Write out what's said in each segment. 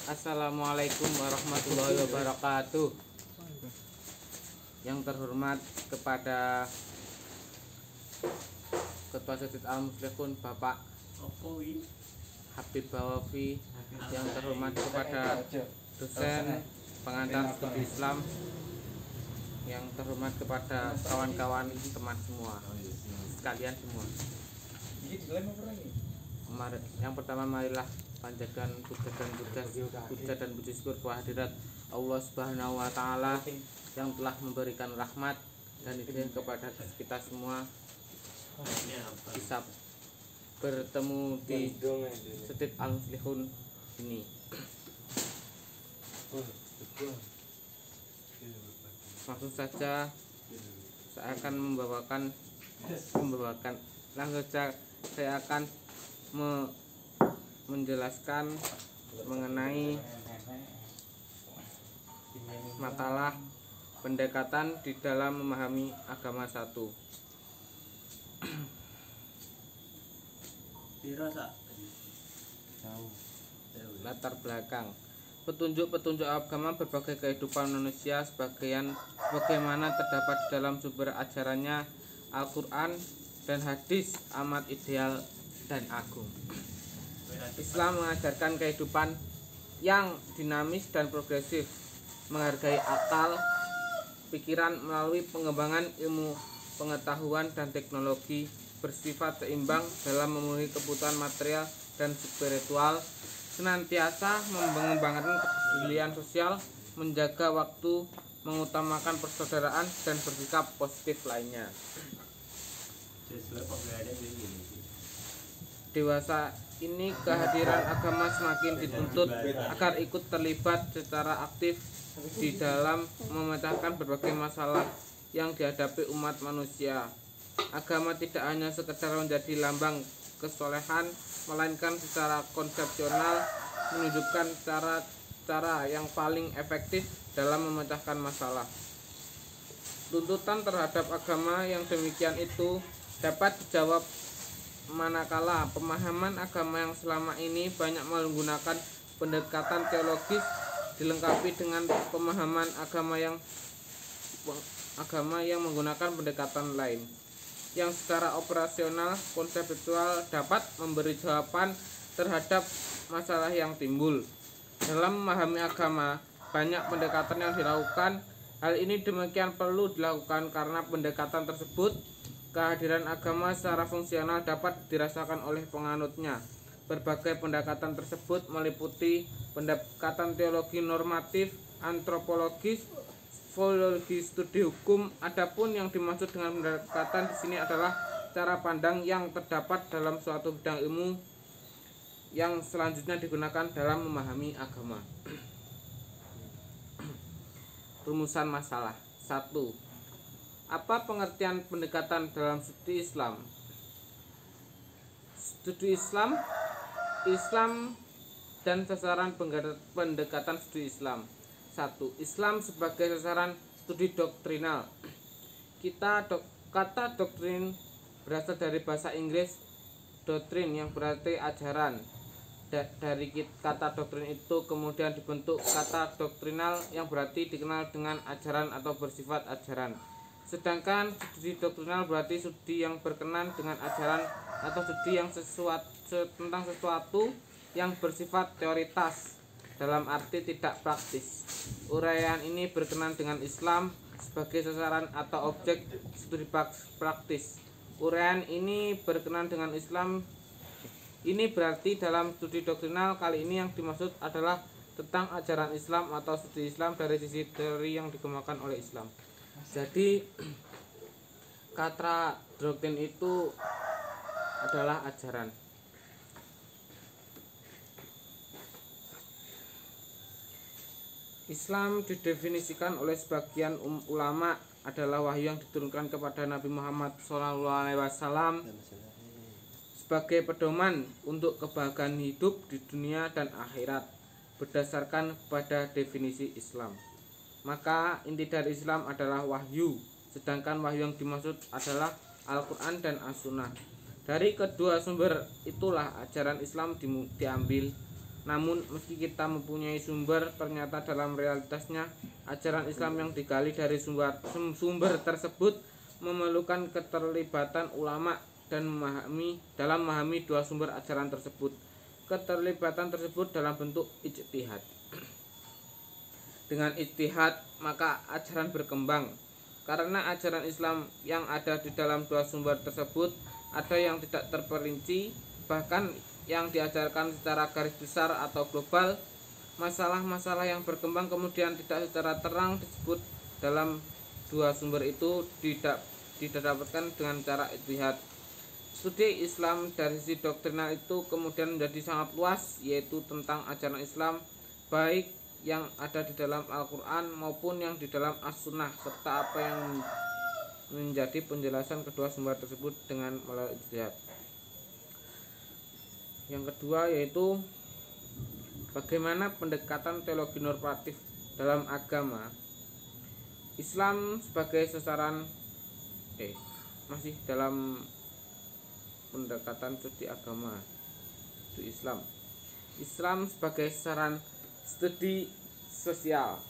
Assalamualaikum warahmatullahi wabarakatuh. Yang terhormat kepada Ketua Masjid Al-Muflihun Bapak Habib Bawafi, yang terhormat kepada dosen pengantar studi Islam, yang terhormat kepada kawan-kawan teman semua sekalian semua. Yang pertama, marilah panjatkan puja dan puji syukur kehadirat Allah Subhanahu wa taala yang telah memberikan rahmat dan hidayah kepada kita semua bisa bertemu di Masjid Al-Muflihun ini. Langsung saja saya akan membawakan langsung saja saya akan menjelaskan mengenai makalah pendekatan di dalam memahami agama satu. Latar belakang petunjuk agama berbagai kehidupan manusia sebagaimana terdapat di dalam sumber ajarannya Al-Quran dan hadis amat ideal dan agung. Islam mengajarkan kehidupan yang dinamis dan progresif, menghargai akal, pikiran melalui pengembangan ilmu pengetahuan dan teknologi, bersifat seimbang dalam memenuhi kebutuhan material dan spiritual, senantiasa mengembangkan kepedulian sosial, menjaga waktu, mengutamakan persaudaraan dan bersikap positif lainnya. Dewasa ini kehadiran agama semakin dituntut agar ikut terlibat secara aktif di dalam memecahkan berbagai masalah yang dihadapi umat manusia. Agama tidak hanya sekedar menjadi lambang kesolehan, melainkan secara konsepsional menunjukkan cara yang paling efektif dalam memecahkan masalah. Tuntutan terhadap agama yang demikian itu dapat dijawab manakala pemahaman agama yang selama ini banyak menggunakan pendekatan teologis dilengkapi dengan pemahaman agama yang menggunakan pendekatan lain yang secara operasional konseptual dapat memberi jawaban terhadap masalah yang timbul. Dalam memahami agama, banyak pendekatan yang dilakukan. Hal ini demikian perlu dilakukan karena pendekatan tersebut, kehadiran agama secara fungsional dapat dirasakan oleh penganutnya. Berbagai pendekatan tersebut meliputi pendekatan teologi normatif, antropologis, filologi, studi hukum. Adapun yang dimaksud dengan pendekatan di sini adalah cara pandang yang terdapat dalam suatu bidang ilmu yang selanjutnya digunakan dalam memahami agama. Rumusan masalah 1. Apa pengertian pendekatan dalam studi Islam? Studi Islam dan sasaran pendekatan studi Islam. 1. Islam sebagai sasaran studi doktrinal. Kata doktrin berasal dari bahasa Inggris doctrine yang berarti ajaran. Dari kata doktrin itu kemudian dibentuk kata doktrinal yang berarti dikenal dengan ajaran atau bersifat ajaran. Sedangkan studi doktrinal berarti studi yang berkenan dengan ajaran atau studi yang tentang sesuatu yang bersifat teoritas dalam arti tidak praktis. Uraian ini berkenan dengan Islam sebagai sasaran atau objek studi praktis. Uraian ini berkenan dengan Islam ini berarti dalam studi doktrinal kali ini yang dimaksud adalah tentang ajaran Islam atau studi Islam dari sisi teori yang dikembangkan oleh Islam. Jadi kata doktrin itu adalah ajaran. Islam didefinisikan oleh sebagian ulama adalah wahyu yang diturunkan kepada Nabi Muhammad SAW sebagai pedoman untuk kebahagiaan hidup di dunia dan akhirat berdasarkan pada definisi Islam. Maka inti dari Islam adalah wahyu, sedangkan wahyu yang dimaksud adalah Al-Quran dan As-Sunnah. Dari kedua sumber itulah ajaran Islam diambil. Namun meski kita mempunyai sumber, ternyata dalam realitasnya ajaran Islam yang digali dari sumber tersebut memerlukan keterlibatan ulama dan dalam memahami dua sumber ajaran tersebut. Keterlibatan tersebut dalam bentuk ijtihad. Dengan ijtihad maka ajaran berkembang. Karena ajaran Islam yang ada di dalam dua sumber tersebut ada yang tidak terperinci, bahkan yang diajarkan secara garis besar atau global. Masalah-masalah yang berkembang kemudian tidak secara terang disebut dalam dua sumber itu tidak didapatkan dengan cara ijtihad. Studi Islam dari sisi doktrinal itu kemudian menjadi sangat luas, yaitu tentang ajaran Islam baik yang ada di dalam Al-Quran maupun yang di dalam As-Sunnah, serta apa yang menjadi penjelasan kedua sumber tersebut dengan melalui ijtihad. Yang kedua yaitu bagaimana pendekatan teologi normatif dalam agama Islam sebagai sasaran masih dalam pendekatan studi agama studi Islam sebagai sasaran studi sosial.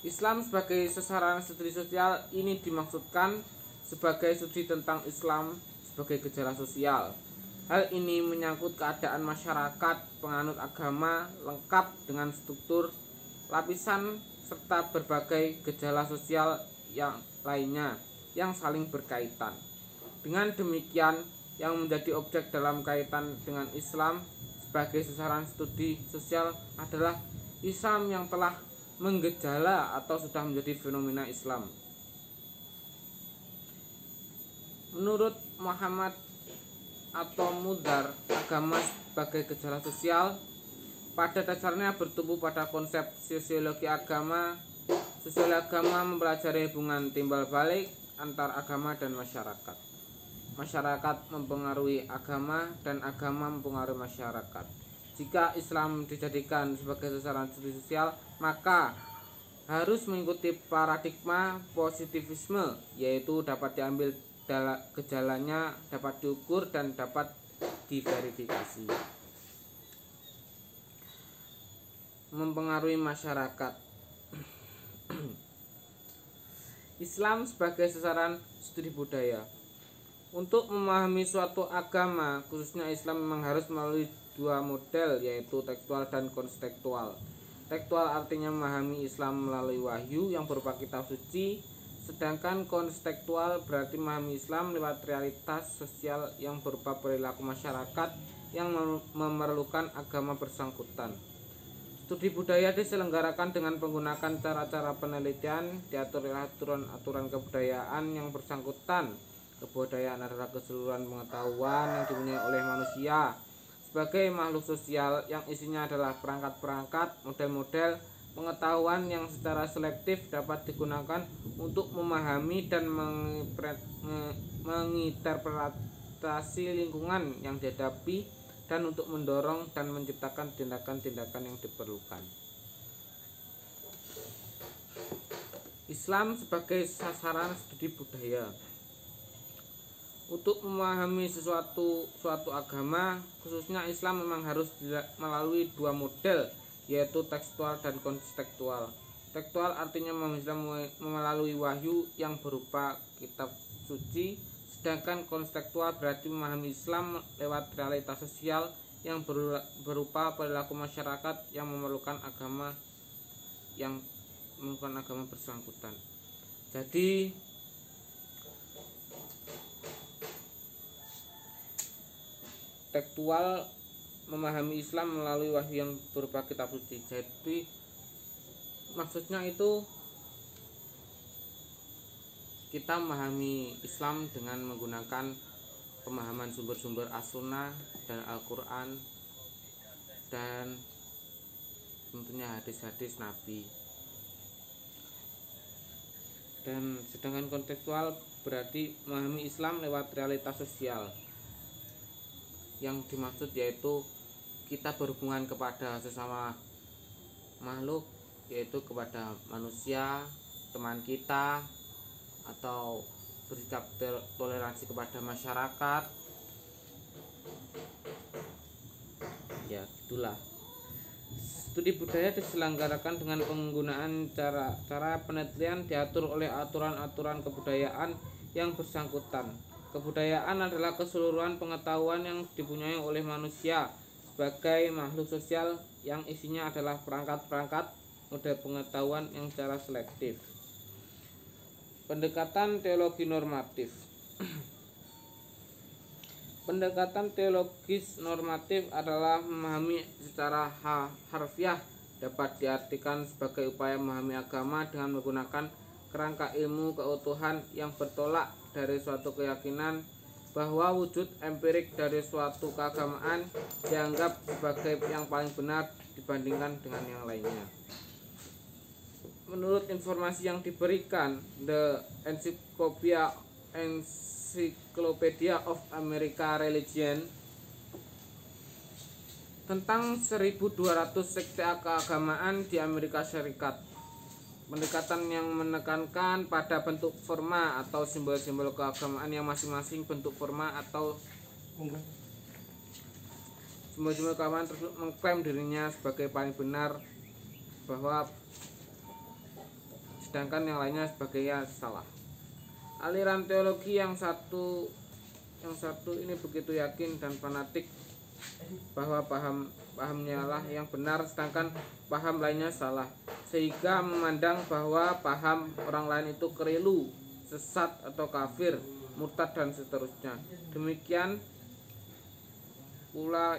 Islam sebagai sasaran studi sosial ini dimaksudkan sebagai studi tentang Islam sebagai gejala sosial. Hal ini menyangkut keadaan masyarakat penganut agama lengkap dengan struktur, lapisan, serta berbagai gejala sosial yang lainnya yang saling berkaitan. Dengan demikian, yang menjadi objek dalam kaitan dengan Islam sebagai sasaran studi sosial adalah Islam yang telah menggejala atau sudah menjadi fenomena Islam. Menurut Muhammad atau Mudar, agama sebagai gejala sosial pada dasarnya bertumbuh pada konsep sosiologi agama. Sosiologi agama mempelajari hubungan timbal balik antar agama dan masyarakat. Masyarakat mempengaruhi agama dan agama mempengaruhi masyarakat. Jika Islam dijadikan sebagai sasaran studi sosial, maka harus mengikuti paradigma positivisme, yaitu dapat diambil gejalanya, dapat diukur dan dapat diverifikasi. Mempengaruhi masyarakat. Islam sebagai sasaran studi budaya. Untuk memahami suatu agama, khususnya Islam, memang harus melalui dua model, yaitu tekstual dan konstektual. Tekstual artinya memahami Islam melalui wahyu yang berupa kitab suci, sedangkan konstektual berarti memahami Islam lewat realitas sosial yang berupa perilaku masyarakat yang memerlukan agama bersangkutan. Studi budaya diselenggarakan dengan menggunakan cara-cara penelitian, diatur oleh aturan-aturan kebudayaan yang bersangkutan. Kebudayaan adalah keseluruhan pengetahuan yang dimiliki oleh manusia sebagai makhluk sosial yang isinya adalah perangkat-perangkat, model-model pengetahuan yang secara selektif dapat digunakan untuk memahami dan menginterpretasi lingkungan yang dihadapi dan untuk mendorong dan menciptakan tindakan-tindakan yang diperlukan. Islam sebagai sasaran studi budaya. Untuk memahami suatu agama, khususnya Islam, memang harus melalui dua model, yaitu tekstual dan konstektual. Tekstual artinya memahami Islam melalui wahyu yang berupa kitab suci, sedangkan konstektual berarti memahami Islam lewat realitas sosial yang berupa perilaku masyarakat yang memerlukan agama bersangkutan. Jadi tekstual memahami Islam melalui wahyu yang berupa kitab suci. Jadi maksudnya itu kita memahami Islam dengan menggunakan pemahaman sumber-sumber As-Sunnah dan Al-Quran dan tentunya hadis-hadis Nabi. Dan sedangkan kontekstual berarti memahami Islam lewat realitas sosial. Yang dimaksud yaitu kita berhubungan kepada sesama makhluk, yaitu kepada manusia, teman kita, atau bersikap toleransi kepada masyarakat. Ya, itulah. Studi budaya diselenggarakan dengan penggunaan cara penelitian diatur oleh aturan-aturan kebudayaan yang bersangkutan. Kebudayaan adalah keseluruhan pengetahuan yang dipunyai oleh manusia sebagai makhluk sosial yang isinya adalah perangkat-perangkat model pengetahuan yang secara selektif. Pendekatan teologi normatif. Pendekatan teologis normatif adalah memahami secara harfiah, dapat diartikan sebagai upaya memahami agama dengan menggunakan kerangka ilmu keutuhan yang bertolak dari suatu keyakinan bahwa wujud empirik dari suatu keagamaan dianggap sebagai yang paling benar dibandingkan dengan yang lainnya. Menurut informasi yang diberikan, The Encyclopedia of American Religion, tentang 1200 sekte keagamaan di Amerika Serikat. Pendekatan yang menekankan pada bentuk forma atau simbol-simbol keagamaan yang masing-masing bentuk forma atau simbol-simbol keagamaan tersebut mengklaim dirinya sebagai paling benar, bahwa sedangkan yang lainnya sebagai salah. Aliran teologi yang satu ini begitu yakin dan fanatik bahwa pahamnya lah yang benar sedangkan paham lainnya salah, sehingga memandang bahwa paham orang lain itu keliru, sesat atau kafir, murtad dan seterusnya. Demikian pula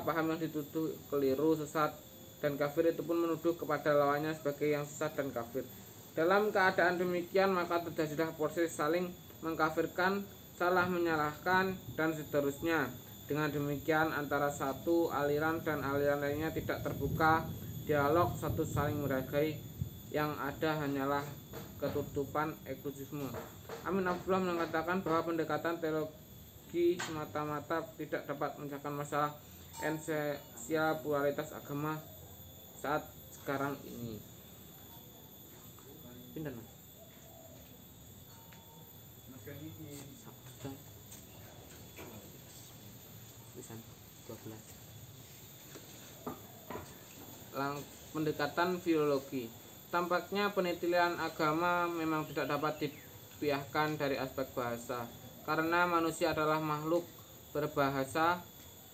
paham yang dituduh keliru, sesat dan kafir itu pun menuduh kepada lawannya sebagai yang sesat dan kafir. Dalam keadaan demikian maka terjadilah proses saling mengkafirkan, salah menyalahkan dan seterusnya. Dengan demikian antara satu aliran dan aliran lainnya tidak terbuka dialog, satu saling menghargai, yang ada hanyalah ketutupan eksklusifisme. Amin Abdullah mengatakan bahwa pendekatan teologi semata-mata tidak dapat memecahkan masalah esensial pluralitas agama saat sekarang ini. Pindah pendekatan filologi. Tampaknya penelitian agama memang tidak dapat dipisahkan dari aspek bahasa, karena manusia adalah makhluk berbahasa,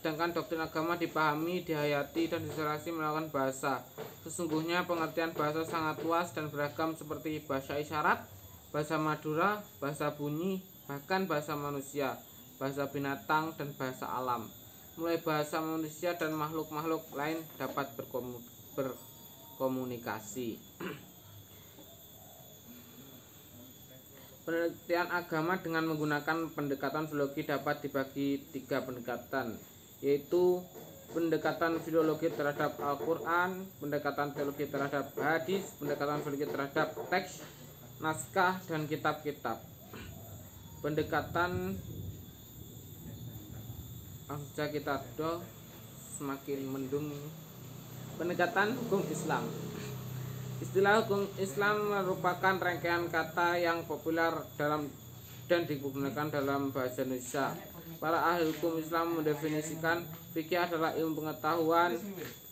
sedangkan doktrin agama dipahami, dihayati, dan disosialisasi melakukan bahasa. Sesungguhnya pengertian bahasa sangat luas dan beragam, seperti bahasa isyarat, bahasa Madura, bahasa bunyi, bahkan bahasa manusia, bahasa binatang, dan bahasa alam. Mulai bahasa manusia dan makhluk-makhluk lain dapat berkomunikasi. Penelitian agama dengan menggunakan pendekatan filologi dapat dibagi 3 pendekatan, yaitu pendekatan filologi terhadap Al-Quran, pendekatan teologi terhadap hadis, pendekatan filologi terhadap teks, naskah, dan kitab-kitab. Pendekatan langsung saja kita semakin mendung. Pendekatan hukum Islam. Istilah hukum Islam merupakan rangkaian kata yang populer dalam dan digunakan dalam bahasa Indonesia. Para ahli hukum Islam mendefinisikan fikih adalah ilmu pengetahuan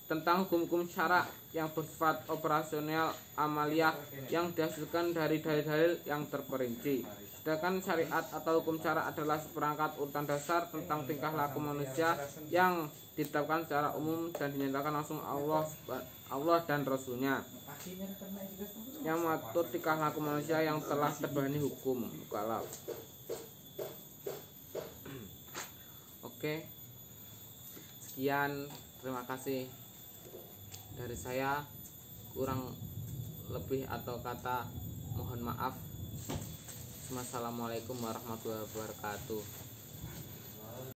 tentang hukum-hukum syara yang bersifat operasional amaliyah yang dihasilkan dari dalil-dalil yang terperinci. Sedangkan syariat atau hukum syara adalah seperangkat urutan dasar tentang tingkah laku manusia yang ditetapkan secara umum dan dinyatakan langsung Allah dan Rasulnya, yang mengatur tingkah laku manusia yang telah terbebani hukum. Kalau oke, sekian, terima kasih dari saya. Kurang lebih atau kata mohon maaf. Wassalamualaikum warahmatullahi wabarakatuh.